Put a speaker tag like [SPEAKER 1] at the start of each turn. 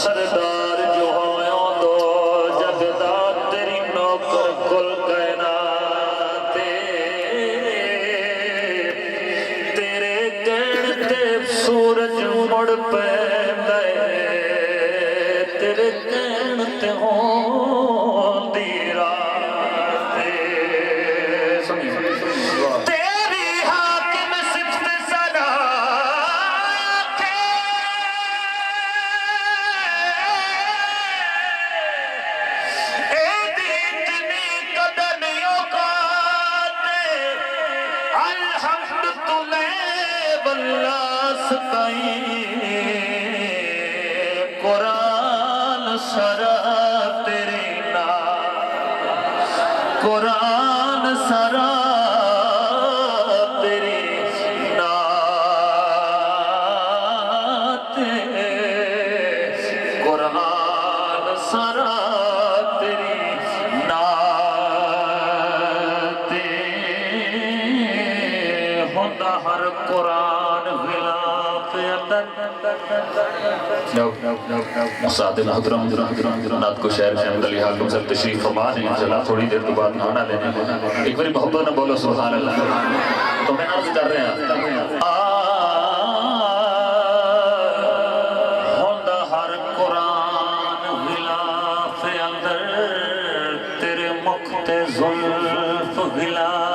[SPEAKER 1] سردار جو ہمیں دو جگدا تیری نوکر کل کائنات تیرے کہتے سورج مڑ پہ تیرے کہتے ہوں دیرا تیری حاکم صفت صدا اے دیتنی قدمیوں کا الحمد تلے واللہ ستائیں قرآن سرا تیری نام قرآن سرا تیری نات قرآن سرا تیری نات ہوتا ہر قرآن غلاف اندر سعد محترم نات کو شہر شہر علی حاکم صاحب تشریف فرما رہے ہیں انشاءاللہ تھوڑی دیر تو بعد نانا لینے ایک باری محبت نہ بولو سبحان اللہ تو میں ناز کر رہے ہیں ہوندہ ہر قرآن غلاف اندر تیرے مخت زلف غلاف